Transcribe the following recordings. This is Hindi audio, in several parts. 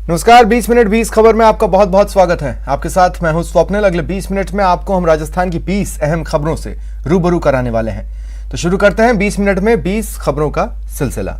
नमस्कार। 20 मिनट 20 खबर में आपका बहुत बहुत स्वागत है। आपके साथ मैं हूं स्वप्निल। अगले 20 मिनट में आपको हम राजस्थान की 20 अहम खबरों से रूबरू कराने वाले हैं। तो शुरू करते हैं 20 मिनट में 20 खबरों का सिलसिला।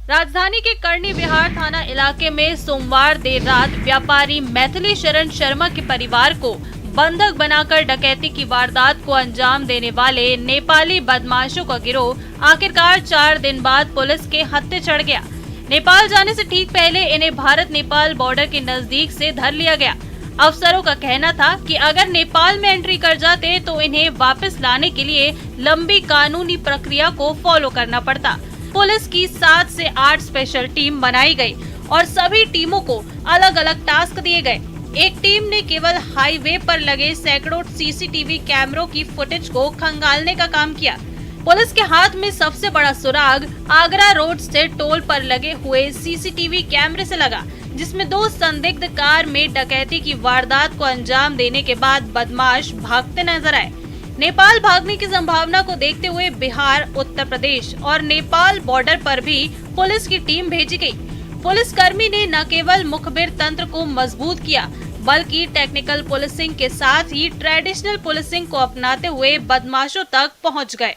राजधानी के करनी विहार थाना इलाके में सोमवार देर रात व्यापारी मैथिली शरण शर्मा के परिवार को बंधक बनाकर डकैती की वारदात को अंजाम देने वाले नेपाली बदमाशों का गिरोह आखिरकार 4 दिन बाद पुलिस के हत्थे चढ़ गया। नेपाल जाने से ठीक पहले इन्हें भारत नेपाल बॉर्डर के नजदीक से धर लिया गया। अफसरों का कहना था कि अगर नेपाल में एंट्री कर जाते तो इन्हें वापस लाने के लिए लंबी कानूनी प्रक्रिया को फॉलो करना पड़ता। पुलिस की 7 से 8 स्पेशल टीम बनाई गई और सभी टीमों को अलग अलग टास्क दिए गए। एक टीम ने केवल हाईवे पर लगे सैकड़ों सीसीटीवी कैमरों की फुटेज को खंगालने का काम किया। पुलिस के हाथ में सबसे बड़ा सुराग आगरा रोड से टोल पर लगे हुए सीसीटीवी कैमरे से लगा, जिसमें 2 संदिग्ध कार में डकैती की वारदात को अंजाम देने के बाद बदमाश भागते नजर आए। नेपाल भागने की संभावना को देखते हुए बिहार, उत्तर प्रदेश और नेपाल बॉर्डर पर भी पुलिस की टीम भेजी गई। पुलिसकर्मी ने न केवल मुखबिर तंत्र को मजबूत किया बल्कि टेक्निकल पुलिसिंग के साथ ही ट्रेडिशनल पुलिसिंग को अपनाते हुए बदमाशों तक पहुंच गए।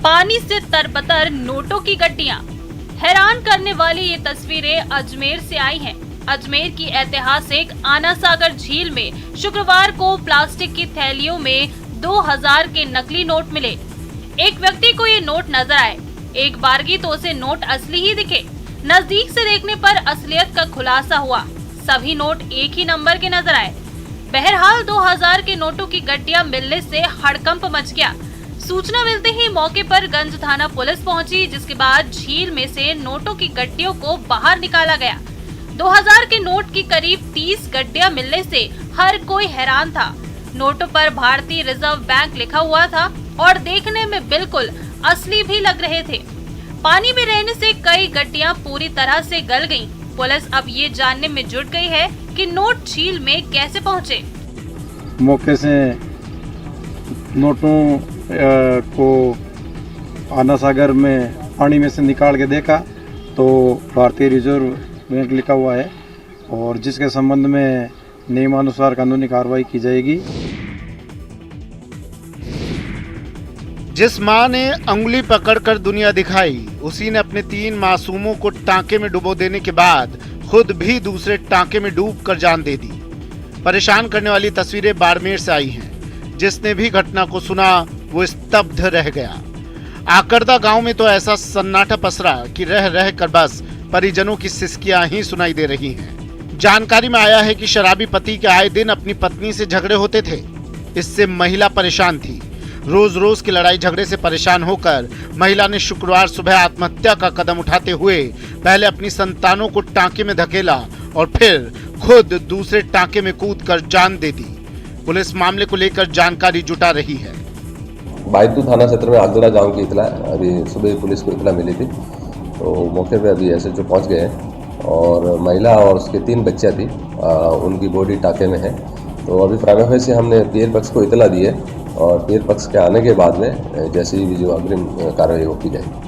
पानी से तरबतर नोटों की गड्डियां। हैरान करने वाली ये तस्वीरें अजमेर से आई हैं। अजमेर की ऐतिहासिक आना सागर झील में शुक्रवार को प्लास्टिक की थैलियों में 2000 के नकली नोट मिले। एक व्यक्ति को ये नोट नजर आए। एक बारगी तो उसे नोट असली ही दिखे। नजदीक से देखने पर असलियत का खुलासा हुआ। सभी नोट एक ही नंबर के नजर आए। बहरहाल 2000 के नोटों की गड्डियां मिलने से हड़कंप मच गया। सूचना मिलते ही मौके पर गंज थाना पुलिस पहुंची, जिसके बाद झील में से नोटों की गड्डियों को बाहर निकाला गया। 2000 के नोट की करीब 30 गड्डियां मिलने से हर कोई हैरान था। नोटों पर भारतीय रिजर्व बैंक लिखा हुआ था और देखने में बिल्कुल असली भी लग रहे थे। पानी में रहने से कई गड्डियां पूरी तरह से गल गईं। पुलिस अब ये जानने में जुट गई है कि नोट झील में कैसे पहुंचे। मौके से नोटों को आना सागर में पानी में से निकाल के देखा तो भारतीय रिजर्व बैंक लिखा हुआ है और जिसके संबंध में नियमानुसार कानूनी कार्रवाई की जाएगी। जिस मां ने अंगुली पकड़कर दुनिया दिखाई, उसी ने अपने 3 मासूमों को टांके में डुबो देने के बाद खुद भी दूसरे टांके में डूबकर जान दे दी। परेशान करने वाली तस्वीरें बाड़मेर से आई हैं। जिसने भी घटना को सुना वो स्तब्ध रह गया। आकरदा गांव में तो ऐसा सन्नाटा पसरा कि रह रह कर बस परिजनों की सिसकियां ही सुनाई दे रही हैं। जानकारी में आया है कि शराबी पति के आए दिन अपनी पत्नी से झगड़े होते थे। इससे महिला परेशान थी। रोज रोज की लड़ाई झगड़े से परेशान होकर महिला ने शुक्रवार सुबह आत्महत्या का कदम उठाते हुए पहले अपनी संतानों को टांके में धकेला और फिर खुद दूसरे टांके में कूदकर जान दे दी। पुलिस मामले को लेकर जानकारी जुटा रही है। बायतू थाना क्षेत्र में आगरा गांव की इतला अभी सुबह पुलिस को इतला मिली थी, तो मौके पे अभी एसएचओ पहुंच गए हैं और महिला और उसके 3 बच्चियां थी, उनकी बॉडी टाँके में है। तो अभी प्राइमा से हमने पीर पक्ष को इतला दी है और पीर पक्ष के आने के बाद में जैसी भी जो अग्रिम कार्रवाई वो की जाएगी।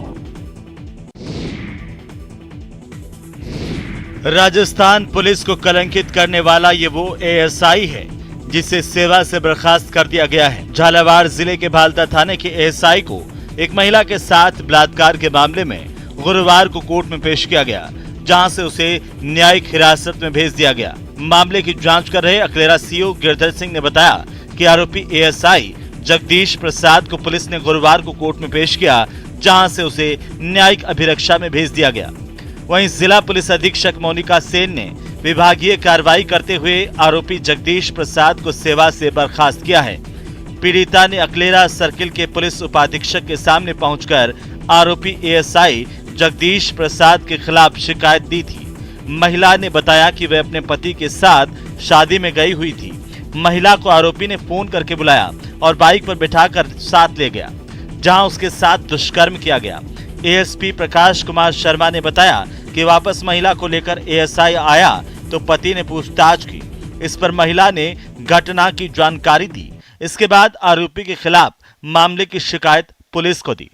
राजस्थान पुलिस को कलंकित करने वाला ये वो एएसआई है जिसे सेवा से बर्खास्त कर दिया गया है। झालावाड़ जिले के भालता थाने के एएसआई को एक महिला के साथ बलात्कार के मामले में गुरुवार को कोर्ट में पेश किया गया, जहां से उसे न्यायिक हिरासत में भेज दिया गया। मामले की जांच कर रहे अकलेरा सीओ गिरधर सिंह ने बताया कि आरोपी एएसआई जगदीश प्रसाद को पुलिस ने गुरुवार को कोर्ट में पेश किया, जहां से उसे न्यायिक अभिरक्षा में भेज दिया गया। वहीं जिला पुलिस अधीक्षक मोनिका सेन ने विभागीय कार्रवाई करते हुए आरोपी जगदीश प्रसाद को सेवा से बर्खास्त किया है। पीड़िता ने अकलेरा सर्किल के पुलिस उपाधीक्षक के सामने पहुंचकर आरोपी एएसआई जगदीश प्रसाद के खिलाफ शिकायत दी थी। महिला ने बताया कि वह अपने पति के साथ शादी में गई हुई थी। महिला को आरोपी ने फोन करके बुलाया और बाइक पर बिठाकर साथ ले गया, जहां उसके साथ दुष्कर्म किया गया। एएसपी प्रकाश कुमार शर्मा ने बताया कि वापस महिला को लेकर एएसआई आया तो पति ने पूछताछ की। इस पर महिला ने घटना की जानकारी दी। इसके बाद आरोपी के खिलाफ मामले की शिकायत पुलिस को दी।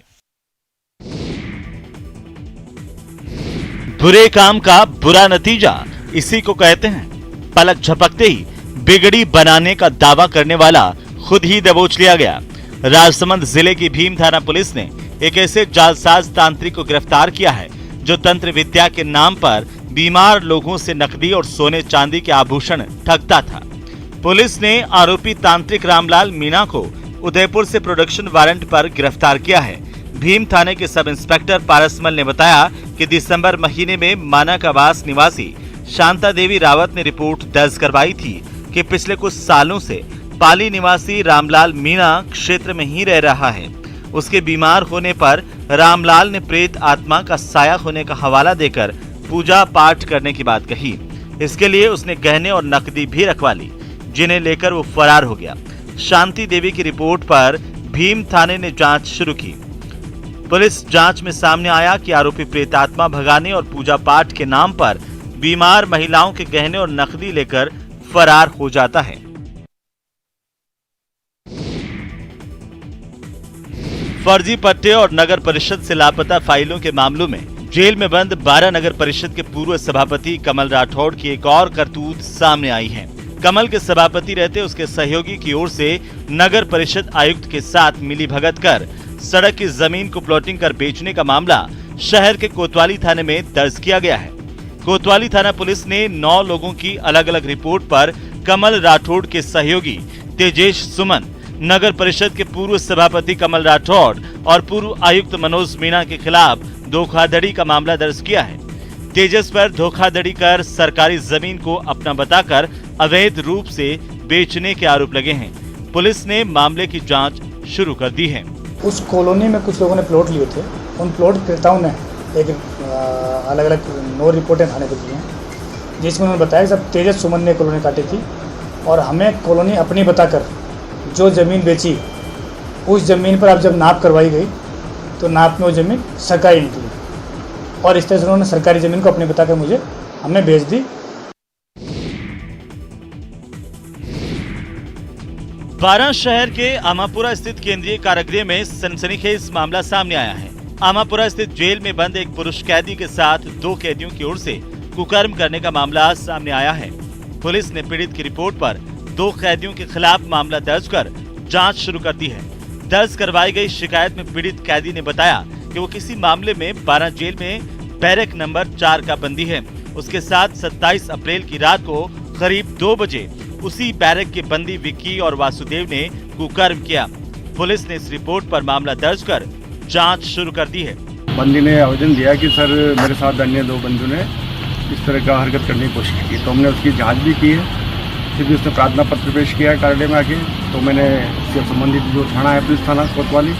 बुरे काम का बुरा नतीजा इसी को कहते हैं। पलक झपकते ही बिगड़ी बनाने का दावा करने वाला खुद ही दबोच लिया गया। राजसमंद जिले की भीम थाना पुलिस ने एक ऐसे जालसाज तांत्रिक को गिरफ्तार किया है जो तंत्र विद्या के नाम पर बीमार लोगों से नकदी और सोने चांदी के आभूषण ठगता था। पुलिस ने आरोपी तांत्रिक रामलाल मीणा को उदयपुर से प्रोडक्शन वारंट पर गिरफ्तार किया है। भीम थाने के सब इंस्पेक्टर पारसमल ने बताया कि दिसंबर महीने में मानकावास निवासी शांता देवी रावत ने रिपोर्ट दर्ज करवाई थी कि पिछले कुछ सालों से पाली निवासी रामलाल मीणा क्षेत्र में ही रह रहा है। उसके बीमार होने पर रामलाल ने प्रेत आत्मा का साया होने का हवाला देकर पूजा पाठ करने की बात कही। इसके लिए उसने गहने और नकदी भी रखवा ली, जिन्हें लेकर वो फरार हो गया। शांति देवी की रिपोर्ट पर भीम थाने ने जांच शुरू की। पुलिस जांच में सामने आया कि आरोपी प्रेतात्मा भगाने और पूजा पाठ के नाम पर बीमार महिलाओं के गहने और नकदी लेकर फरार हो जाता है। फर्जी पट्टे और नगर परिषद से लापता फाइलों के मामलों में जेल में बंद 12 नगर परिषद के पूर्व सभापति कमल राठौड़ की एक और करतूत सामने आई है। कमल के सभापति रहते उसके सहयोगी की ओर से नगर परिषद आयुक्त के साथ मिलीभगत कर सड़क की जमीन को प्लॉटिंग कर बेचने का मामला शहर के कोतवाली थाने में दर्ज किया गया है। कोतवाली थाना पुलिस ने 9 लोगों की अलग अलग रिपोर्ट पर कमल राठौड़ के सहयोगी तेजेश सुमन, नगर परिषद के पूर्व सभापति कमल राठौड़ और पूर्व आयुक्त मनोज मीणा के खिलाफ धोखाधड़ी का मामला दर्ज किया है। तेजस पर धोखाधड़ी कर सरकारी जमीन को अपना बताकर अवैध रूप से बेचने के आरोप लगे हैं। पुलिस ने मामले की जांच शुरू कर दी है। उस कॉलोनी में कुछ लोगों ने प्लॉट लिए थे। उन प्लॉट क्रेताओं ने एक अलग अलग 9 रिपोर्टें थाने को दी हैं, जिसमें उन्होंने बताया कि सब तेजस सुमन ने कॉलोनी काटी थी और हमें कॉलोनी अपनी बताकर जो ज़मीन बेची, उस ज़मीन पर अब जब नाप करवाई गई तो नाप में वो ज़मीन सरकारी निकली और इस तरह से उन्होंने सरकारी ज़मीन को अपने बताकर हमें बेच दी। बारां शहर के आमापुरा स्थित केंद्रीय कारागृह में सनसनीखेज मामला सामने आया है। आमापुरा स्थित जेल में बंद एक पुरुष कैदी के साथ 2 कैदियों की ओर से कुकर्म करने का मामला सामने आया है। पुलिस ने पीड़ित की रिपोर्ट पर 2 कैदियों के खिलाफ मामला दर्ज कर जांच शुरू कर दी है। दर्ज करवाई गई शिकायत में पीड़ित कैदी ने बताया कि वो किसी मामले में बारां जेल में बैरक नंबर 4 का बंदी है। उसके साथ 27 अप्रैल की रात को करीब 2 बजे उसी बैरक के बंदी विक्की और वासुदेव ने कुकर्म किया। पुलिस ने इस रिपोर्ट पर मामला दर्ज कर जांच शुरू कर दी है। बंदी ने आवेदन दिया कि सर मेरे साथ अन्य 2 बंदियों ने इस तरह का हरकत करने की कोशिश की, तो हमने उसकी जांच भी की है। फिर भी उसने प्रार्थना पत्र पेश किया है कार्यालय में आके, तो मैंने इससे संबंधित जो थाना है पुलिस थाना कोतवाली,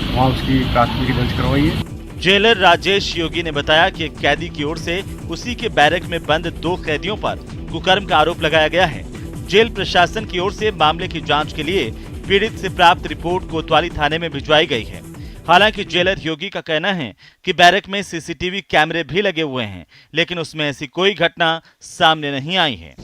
वहाँ उसकी प्राथमिकी दर्ज करवाई है। जेलर राजेश योगी ने बताया कि एक कैदी की ओर से उसी के बैरक में बंद 2 कैदियों पर कुकर्म का आरोप लगाया गया है। जेल प्रशासन की ओर से मामले की जांच के लिए पीड़ित से प्राप्त रिपोर्ट कोतवाली थाने में भिजवाई गई है। हालांकि जेलर योगी का कहना है कि बैरक में सीसीटीवी कैमरे भी लगे हुए हैं, लेकिन उसमें ऐसी कोई घटना सामने नहीं आई है।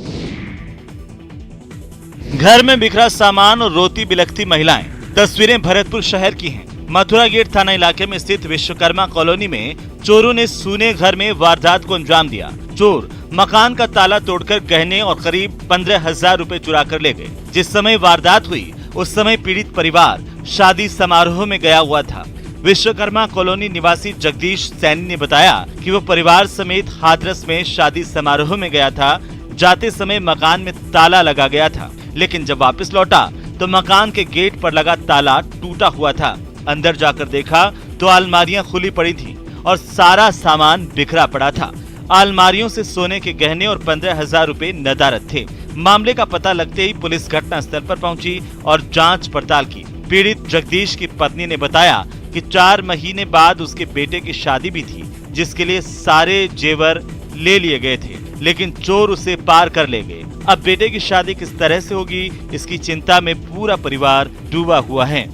घर में बिखरा सामान और रोती बिलखती महिलाएं, तस्वीरें भरतपुर शहर की हैं। मथुरा गेट थाना इलाके में स्थित विश्वकर्मा कॉलोनी में चोरों ने सूने घर में वारदात को अंजाम दिया। चोर मकान का ताला तोड़कर गहने और करीब 15,000 रुपए चुरा कर ले गए। जिस समय वारदात हुई उस समय पीड़ित परिवार शादी समारोह में गया हुआ था। विश्वकर्मा कॉलोनी निवासी जगदीश सैनी ने बताया कि वो परिवार समेत हाथरस में शादी समारोह में गया था। जाते समय मकान में ताला लगा गया था, लेकिन जब वापस लौटा तो मकान के गेट पर लगा ताला टूटा हुआ था। अंदर जाकर देखा तो अलमारियां खुली पड़ी थी और सारा सामान बिखरा पड़ा था। अलमारियों से सोने के गहने और 15,000 रुपए नदारद थे। मामले का पता लगते ही पुलिस घटना स्थल पर पहुंची और जांच पड़ताल की। पीड़ित जगदीश की पत्नी ने बताया कि 4 महीने बाद उसके बेटे की शादी भी थी, जिसके लिए सारे जेवर ले लिए गए थे, लेकिन चोर उसे पार कर ले गए। अब बेटे की शादी किस तरह से होगी, इसकी चिंता में पूरा परिवार डूबा हुआ है।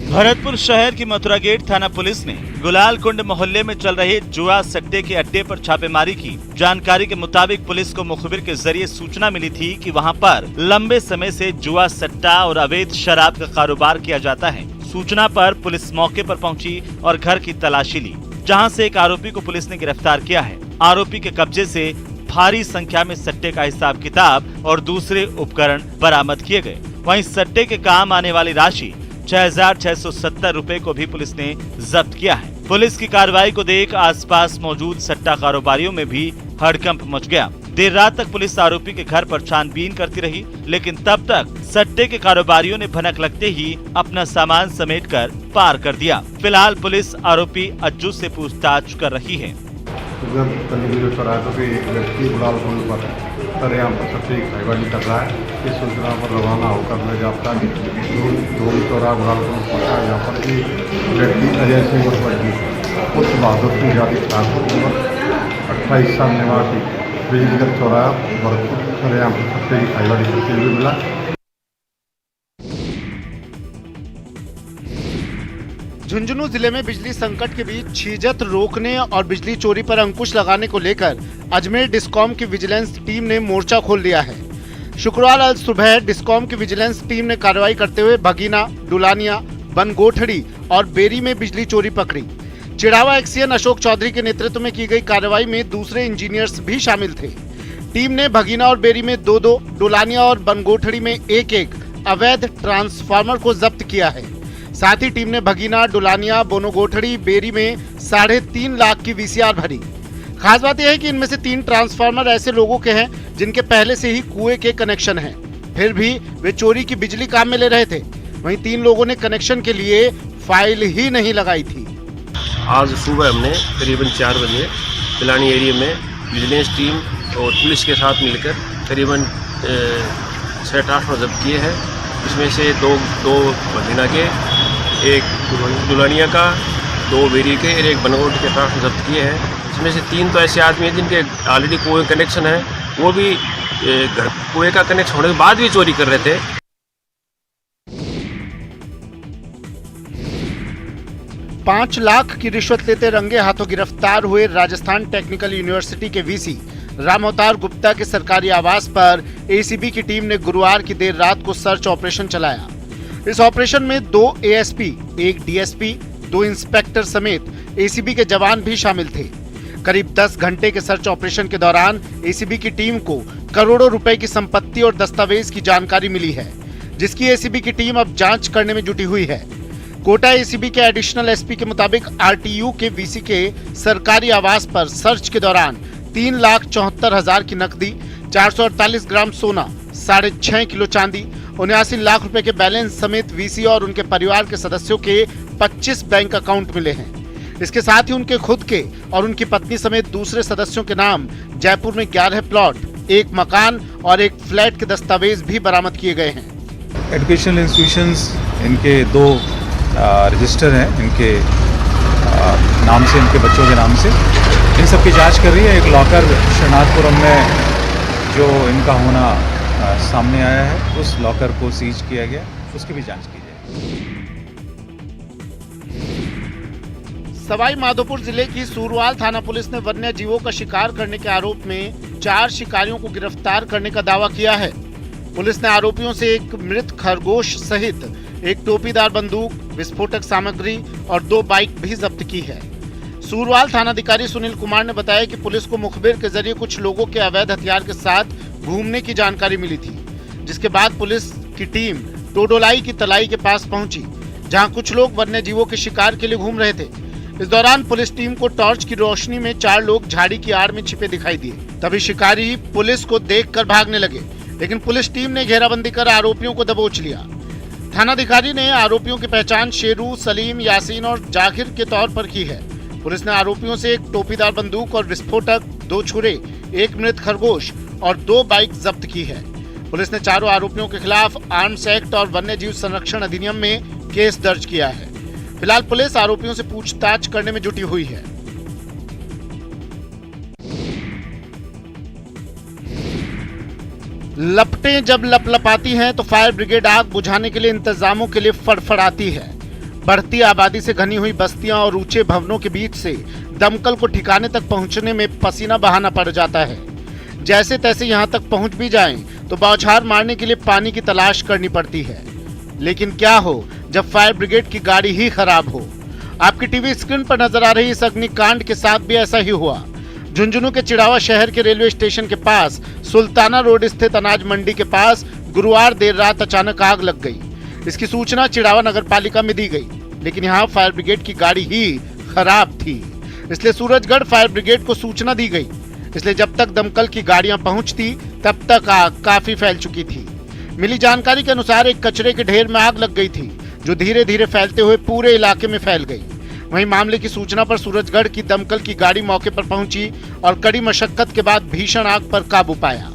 भरतपुर शहर की मथुरा गेट थाना पुलिस ने गुलाल कुंड मोहल्ले में चल रहे जुआ सट्टे के अड्डे पर छापेमारी की। जानकारी के मुताबिक पुलिस को मुखबिर के जरिए सूचना मिली थी कि वहां पर लंबे समय से जुआ सट्टा और अवैध शराब का कारोबार किया जाता है। सूचना पर पुलिस मौके पर पहुंची और घर की तलाशी ली, जहां से एक आरोपी को पुलिस ने गिरफ्तार किया है। आरोपी के कब्जे से भारी संख्या में सट्टे का हिसाब किताब और दूसरे उपकरण बरामद किए गए। वहीं सट्टे के काम आने वाली राशि 6,670 रुपए को भी पुलिस ने जब्त किया है। पुलिस की कार्रवाई को देख आसपास मौजूद सट्टा कारोबारियों में भी हड़कंप मच गया। देर रात तक पुलिस आरोपी के घर पर छानबीन करती रही, लेकिन तब तक सट्टे के कारोबारियों ने भनक लगते ही अपना सामान समेटकर पार कर दिया। फिलहाल पुलिस आरोपी अज्जू से पूछताछ कर रही है। एक व्यक्ति गुलाल पुल पर सरेआम सट्टे की खरीदारी कर रहा है। इस सूचना पर रवाना होकर मैं जाता धूम चौरा गुलाल पुल पहुंचा। यहाँ पर एक व्यक्ति अजय सिंह उर्फ उच्च बहादुर सिंह यादव ठाकुर उम्र 28 साल निवासी बिजलीगढ़ चौराहा भरतपुर सरेआम सट्टे की खरीदारी करते हुए मिला। झुंझुनू जिले में बिजली संकट के बीच छीजत रोकने और बिजली चोरी पर अंकुश लगाने को लेकर अजमेर डिस्कॉम की विजिलेंस टीम ने मोर्चा खोल दिया है। शुक्रवार आज सुबह डिस्कॉम की विजिलेंस टीम ने कार्रवाई करते हुए भगीना, डुलानिया, बनगोठड़ी और बेरी में बिजली चोरी पकड़ी। चिड़ावा एक्सीएन अशोक चौधरी के नेतृत्व में की गई कार्रवाई में दूसरे इंजीनियर्स भी शामिल थे। टीम ने भगीना और बेरी में 2-2, डुलानिया और बनगोठड़ी में 1-1 अवैध ट्रांसफार्मर को जब्त किया है। साथ ही टीम ने भगीना, डुलानिया, बोनोगोठड़ी, बेरी में 3.5 लाख की वीसीआर भरी। खास बात यह है कि इनमें से 3 ट्रांसफार्मर ऐसे लोगों के हैं जिनके पहले से ही कुएं के कनेक्शन हैं, फिर भी वे चोरी की बिजली काम में ले रहे थे। वहीं 3 लोगों ने कनेक्शन के लिए फाइल ही नहीं लगाई थी। आज सुबह हमने करीबन 4 बजे पिलानी एरिया में विजिलेंस टीम और पुलिस के साथ मिलकर करीबन 6 ट्रांसफार्मर जब्त किए हैं। इसमें से दो भगीना के, एक दुलानिया का, 2 बेरी के और 1 बनगोट के ट्रांसफार्मर जब्त किए हैं। इसमें से 3 तो ऐसे आदमी हैं जिनके ऑलरेडी कुएं कनेक्शन है, वो भी घर कुएं का कनेक्शन होने के बाद भी चोरी कर रहे थे। $5 लाख की रिश्वत लेते रंगे हाथों गिरफ्तार हुए राजस्थान टेक्निकल यूनिवर्सिटी के वीसी राम अवतार गुप्ता के सरकारी आवास पर एसीबी की टीम ने गुरुवार की देर रात को सर्च ऑपरेशन चलाया। इस ऑपरेशन में 2 एएसपी, 1 डीएसपी, 2 इंस्पेक्टर समेत एसीबी के जवान भी शामिल थे। करीब 10 घंटे के सर्च ऑपरेशन के दौरान एसीबी की टीम को करोड़ों रुपए की संपत्ति और दस्तावेज की जानकारी मिली है, जिसकी एसीबी की टीम अब जांच करने में जुटी हुई है। कोटा एसीबी के एडिशनल एसपी के मुताबिक आरटीयू के वीसी के सरकारी आवास पर सर्च के दौरान 3,74,000 की नकदी, 448 ग्राम सोना, 6.5 किलो चांदी, 79 लाख रुपए के बैलेंस समेत वीसी और उनके परिवार के सदस्यों के 25 बैंक अकाउंट मिले हैं। इसके साथ ही उनके खुद के और उनकी पत्नी समेत दूसरे सदस्यों के नाम जयपुर में 11 प्लॉट, 1 मकान और 1 फ्लैट के दस्तावेज भी बरामद किए गए हैं। एजुकेशनल इंस्टीट्यूशंस, इनके 2 रजिस्टर हैं, इनके नाम से, इनके बच्चों के नाम से, इन सब की जांच कर रही है। एक लॉकर शरनाथपुरम में जो इनका होना सामने आया है, उस लॉकर को सीज किया गया, उसकी भी जांच की जाएगी। सवाई माधोपुर जिले की सूरवाल थाना पुलिस ने वन्य जीवों का शिकार करने के आरोप में 4 शिकारियों को गिरफ्तार करने का दावा किया है। पुलिस ने आरोपियों से एक मृत खरगोश सहित एक टोपीदार बंदूक, विस्फोटक सामग्री और 2 बाइक भी जब्त की है। सूरवाल थानाधिकारी सुनील कुमार ने बताया कि पुलिस को मुखबिर के जरिए कुछ लोगों के अवैध हथियार के साथ घूमने की जानकारी मिली थी, जिसके बाद पुलिस की टीम टोडोलाई की तलाई के पास पहुंची, जहां कुछ लोग वन्य जीवों के शिकार के लिए घूम रहे थे। इस दौरान पुलिस टीम को टॉर्च की रोशनी में 4 लोग झाड़ी की आड़ में छिपे दिखाई दिए। तभी शिकारी पुलिस को देखकर भागने लगे, लेकिन पुलिस टीम ने घेराबंदी कर आरोपियों को दबोच लिया। थानाधिकारी ने आरोपियों की पहचान शेरू, सलीम, यासीन और जाकिर के तौर पर की है। पुलिस ने आरोपियों से एक टोपीदार बंदूक और विस्फोटक, 2 छुरे, 1 मृत खरगोश और 2 बाइक जब्त की है। पुलिस ने चारों आरोपियों के खिलाफ आर्म्स एक्ट और वन्य जीव संरक्षण अधिनियम में केस दर्ज किया है। फिलहाल पुलिस आरोपियों से पूछताछ करने में जुटी हुई है। लपटें जब लपलपाती हैं तो फायर ब्रिगेड आग बुझाने के लिए इंतजामों के लिए फड़फड़ाती है। बढ़ती आबादी से घनी हुई बस्तियां और ऊंचे भवनों के बीच से दमकल को ठिकाने तक पहुंचने में पसीना बहाना पड़ जाता है। जैसे तैसे यहां तक पहुंच भी जाएं तो बौछार मारने के लिए पानी की तलाश करनी पड़ती है। लेकिन क्या हो, जब फायर ब्रिगेड की गाड़ी ही खराब हो। आपकी टीवी स्क्रीन पर नजर आ रही इस अग्निकांड के साथ भी ऐसा ही हुआ। झुंझुनू के चिड़ावा शहर के रेलवे स्टेशन के पास सुल्ताना रोड स्थित अनाज मंडी के पास गुरुवार देर रात अचानक आग लग गई। इसकी सूचना चिड़ावा नगर पालिका में दी गई, लेकिन यहाँ फायर ब्रिगेड की गाड़ी ही खराब थी, इसलिए सूरजगढ़ फायर ब्रिगेड को सूचना दी गई। इसलिए जब तक दमकल की गाड़ियां पहुंचती तब तक आग काफी फैल चुकी थी। मिली जानकारी के अनुसार एक कचरे के ढेर में आग लग गई थी, जो धीरे धीरे फैलते हुए पूरे इलाके में फैल गई। वहीं मामले की सूचना पर सूरजगढ़ की दमकल की गाड़ी मौके पर पहुंची और कड़ी मशक्कत के बाद भीषण आग पर काबू पाया।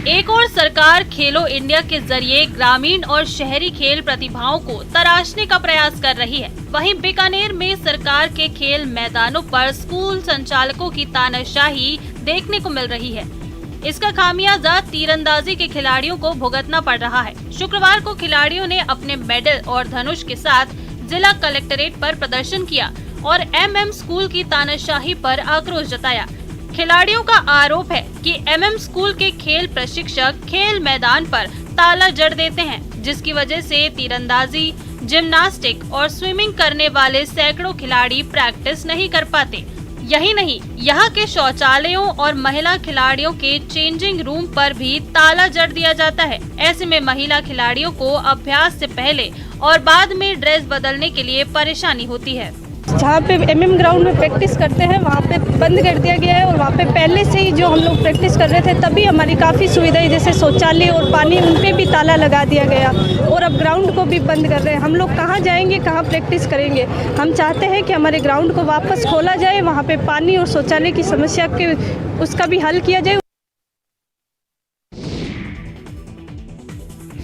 एक और सरकार खेलो इंडिया के जरिए ग्रामीण और शहरी खेल प्रतिभाओं को तराशने का प्रयास कर रही है। वहीं बीकानेर में सरकार के खेल मैदानों पर स्कूल संचालकों की तानाशाही देखने को मिल रही है। इसका खामियाजा तीरंदाजी के खिलाड़ियों को भुगतना पड़ रहा है। शुक्रवार को खिलाड़ियों ने अपने मेडल और धनुष के साथ जिला कलेक्ट्रेट पर प्रदर्शन किया और एमएम स्कूल की तानाशाही पर आक्रोश जताया। खिलाड़ियों का आरोप है कि एमएम स्कूल के खेल प्रशिक्षक खेल मैदान पर ताला जड़ देते हैं, जिसकी वजह से तीरंदाजी, जिम्नास्टिक और स्विमिंग करने वाले सैकड़ों खिलाड़ी प्रैक्टिस नहीं कर पाते। यही नहीं, यहाँ के शौचालयों और महिला खिलाड़ियों के चेंजिंग रूम पर भी ताला जड़ दिया जाता है। ऐसे में महिला खिलाड़ियों को अभ्यास से पहले और बाद में ड्रेस बदलने के लिए परेशानी होती है। जहाँ पे एमएम ग्राउंड में प्रैक्टिस करते हैं वहाँ पे बंद कर दिया गया है और वहाँ पे पहले से ही जो हम लोग प्रैक्टिस कर रहे थे तभी हमारी काफ़ी सुविधाएं जैसे शौचालय और पानी उन पे भी ताला लगा दिया गया और अब ग्राउंड को भी बंद कर रहे हैं। हम लोग कहाँ जाएंगे, कहाँ प्रैक्टिस करेंगे? हम चाहते हैं कि हमारे ग्राउंड को वापस खोला जाए, वहाँ पे पानी और शौचालय की समस्या के उसका भी हल किया जाए।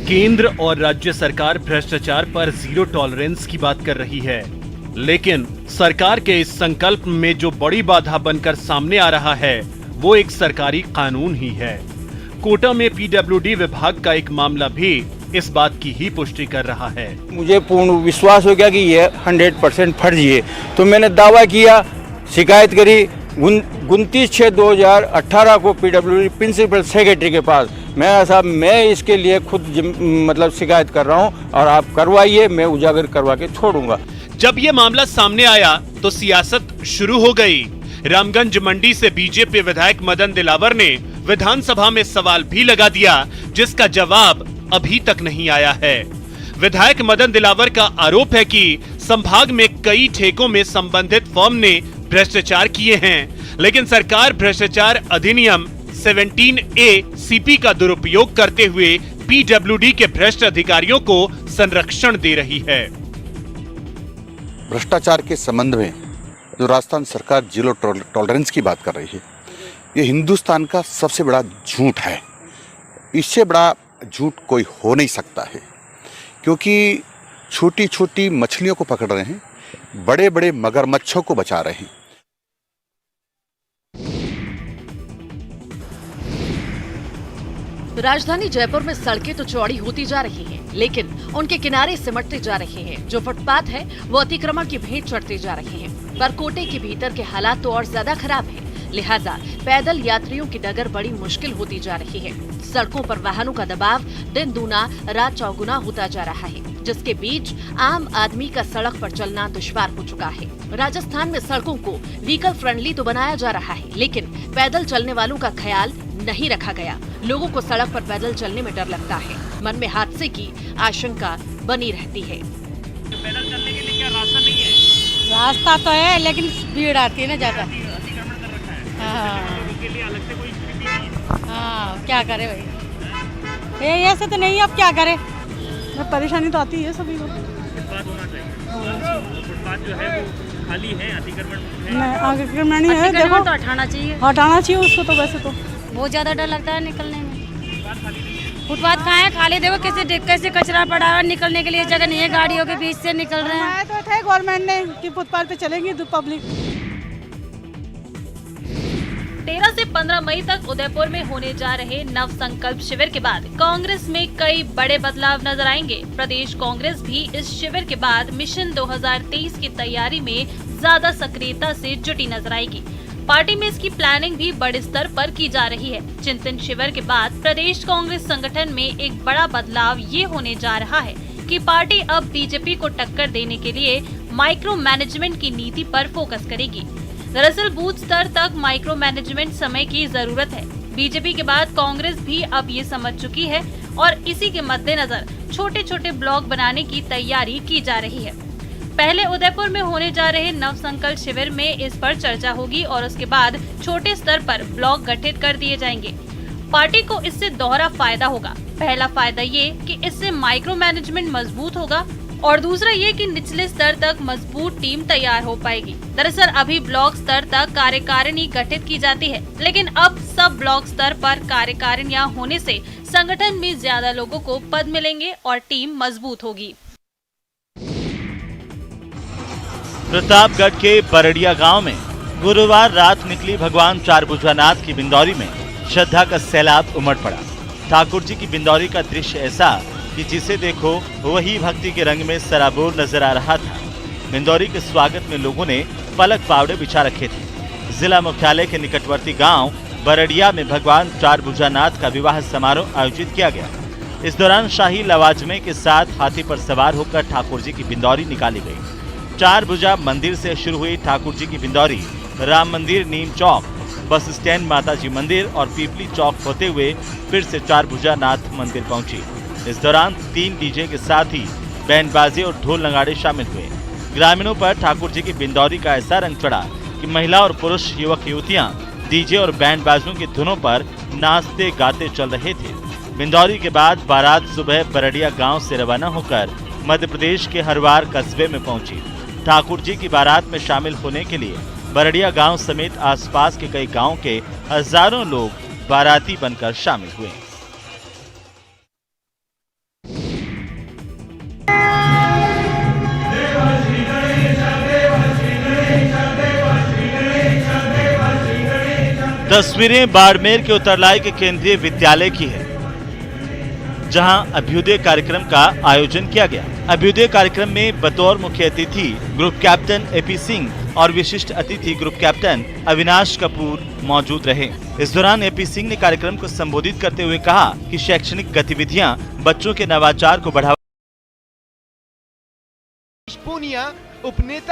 केंद्र और राज्य सरकार भ्रष्टाचार पर जीरो टॉलरेंस की बात कर रही है, लेकिन सरकार के इस संकल्प में जो बड़ी बाधा बनकर सामने आ रहा है वो एक सरकारी कानून ही है। कोटा में पीडब्ल्यूडी विभाग का एक मामला भी इस बात की ही पुष्टि कर रहा है। मुझे पूर्ण विश्वास हो गया कि यह 100% फर्जी है, तो मैंने दावा किया, शिकायत करी 29/6/2018 को पीडब्ल्यूडी प्रिंसिपल सेक्रेटरी के पास। मैं इसके लिए खुद मतलब शिकायत कर रहा हूं और आप करवाइए, मैं उजागर करवा के छोड़ूंगा। जब ये मामला सामने आया तो सियासत शुरू हो गई। रामगंज मंडी से बीजेपी विधायक मदन दिलावर ने विधानसभा में सवाल भी लगा दिया, जिसका जवाब अभी तक नहीं आया है। विधायक मदन दिलावर का आरोप है कि संभाग में कई ठेकों में संबंधित फर्म ने भ्रष्टाचार किए हैं, लेकिन सरकार भ्रष्टाचार अधिनियम 17A CP का दुरुपयोग करते हुए पीडब्ल्यूडी के भ्रष्ट अधिकारियों को संरक्षण दे रही है। भ्रष्टाचार के संबंध में जो राजस्थान सरकार जीरो टॉलरेंस की बात कर रही है, ये हिंदुस्तान का सबसे बड़ा झूठ है। इससे बड़ा झूठ कोई हो नहीं सकता है, क्योंकि छोटी छोटी मछलियों को पकड़ रहे हैं, बड़े बड़े मगरमच्छों को बचा रहे हैं। राजधानी जयपुर में सड़कें तो चौड़ी होती जा रही हैं, लेकिन उनके किनारे सिमटते जा रहे हैं। जो फुटपाथ है वो अतिक्रमण की भेंट चढ़ते जा रहे हैं। परकोटे के भीतर के हालात तो और ज्यादा खराब हैं। लिहाजा पैदल यात्रियों की डगर बड़ी मुश्किल होती जा रही है। सड़कों पर वाहनों का दबाव दिन दूना रात चौगुना होता जा रहा है, जिसके बीच आम आदमी का सड़क पर चलना दुश्वार हो चुका है। राजस्थान में सड़कों को व्हीकल फ्रेंडली तो बनाया जा रहा है, लेकिन पैदल चलने वालों का ख्याल नहीं रखा गया। लोगों को सड़क पर पैदल चलने में डर लगता है, मन में हादसे की आशंका बनी रहती है। पैदल चलने के लिए क्या रास्ता नहीं है? रास्ता तो है, लेकिन भीड़ आती है ना ज्यादा। हाँ, क्या करे भाई, ये ऐसे तो नहीं, अब क्या करे, परेशानी तो आती है सभी को। फुटपाथ होना चाहिए। फुटपाथ जो है वो खाली है, अतिक्रमण अतिक्रमण है, देखो तो हटाना चाहिए उसको। तो वैसे तो बहुत ज्यादा डर लगता है निकलने में। फुटपाथ कहाँ है, खाली देखो कैसे कचरा पड़ा है, निकलने के लिए जगह नहीं है, गाड़ियों के बीच से निकल रहे हैं। तो थे गवर्नमेंट ने कि फुटपाथ पे चलेगी पब्लिक। 13 से 15 मई तक उदयपुर में होने जा रहे नव संकल्प शिविर के बाद कांग्रेस में कई बड़े बदलाव नजर आएंगे। प्रदेश कांग्रेस भी इस शिविर के बाद मिशन 2023 की तैयारी में ज्यादा सक्रियता से जुटी नजर आएगी। पार्टी में इसकी प्लानिंग भी बड़े स्तर पर की जा रही है। चिंतन शिविर के बाद प्रदेश कांग्रेस संगठन में एक बड़ा बदलाव ये होने जा रहा है कि पार्टी अब बीजेपी को टक्कर देने के लिए माइक्रो मैनेजमेंट की नीति पर फोकस करेगी। दरअसल बूथ स्तर तक माइक्रो मैनेजमेंट समय की जरूरत है। बीजेपी के बाद कांग्रेस भी अब ये समझ चुकी है और इसी के मद्देनजर छोटे छोटे ब्लॉक बनाने की तैयारी की जा रही है। पहले उदयपुर में होने जा रहे नव संकल्प शिविर में इस पर चर्चा होगी और उसके बाद छोटे स्तर पर ब्लॉक गठित कर दिए जाएंगे। पार्टी को इससे दोहरा फायदा होगा। पहला फायदा ये कि इससे माइक्रो मैनेजमेंट मजबूत होगा और दूसरा ये कि निचले स्तर तक मजबूत टीम तैयार हो पाएगी। दरअसल अभी ब्लॉक स्तर तक कार्यकारिणी गठित की जाती है, लेकिन अब सब ब्लॉक स्तर पर कार्यकारिणियां होने से संगठन में ज्यादा लोगों को पद मिलेंगे और टीम मजबूत होगी। प्रतापगढ़ के बरड़िया गांव में गुरुवार रात निकली भगवान चारभुजानाथ की बिंदौरी में श्रद्धा का सैलाब उमड़ पड़ा। ठाकुर जी की बिंदौरी का दृश्य ऐसा कि जिसे देखो वही भक्ति के रंग में सराबोर नजर आ रहा था। बिंदौरी के स्वागत में लोगों ने पलक पावड़े बिछा रखे थे। जिला मुख्यालय के निकटवर्ती गांव बरड़िया में भगवान चारभुजानाथ का विवाह समारोह आयोजित किया गया। इस दौरान शाही लवाजमे के साथ हाथी पर सवार होकर ठाकुर जी की बिंदौरी निकाली गई। चारभुजा मंदिर से शुरू हुई ठाकुर जी की बिंदौरी राम मंदिर, नीम चौक, बस स्टैंड, माताजी मंदिर और पीपली चौक होते हुए फिर से चारभुजानाथ मंदिर पहुंची। इस दौरान 3 डीजे के साथ ही बैंड बाजे और ढोल नगाड़े शामिल हुए। ग्रामीणों पर ठाकुर जी की बिंदौरी का ऐसा रंग चढ़ा कि महिला और पुरुष युवक युवतियां डीजे और बैंड बाजों की धुनों पर नाचते गाते चल रहे थे। बिंदौरी के बाद बारात सुबह बरड़िया गांव से रवाना होकर मध्य प्रदेश के हरवार कस्बे में पहुंची। ठाकुर जी की बारात में शामिल होने के लिए बरड़िया गांव समेत आसपास के कई गांवों के हजारों लोग बाराती बनकर शामिल हुए। तस्वीरें बाड़मेर के उतरलाई के केंद्रीय विद्यालय की है, जहां अभ्युदय कार्यक्रम का आयोजन किया गया। अभ्युदय कार्यक्रम में बतौर मुख्य अतिथि ग्रुप कैप्टन एपी सिंह और विशिष्ट अतिथि ग्रुप कैप्टन अविनाश कपूर मौजूद रहे। इस दौरान एपी सिंह ने कार्यक्रम को संबोधित करते हुए कहा कि शैक्षणिक गतिविधियां बच्चों के नवाचार को बढ़ावा। पूनिया उपनेता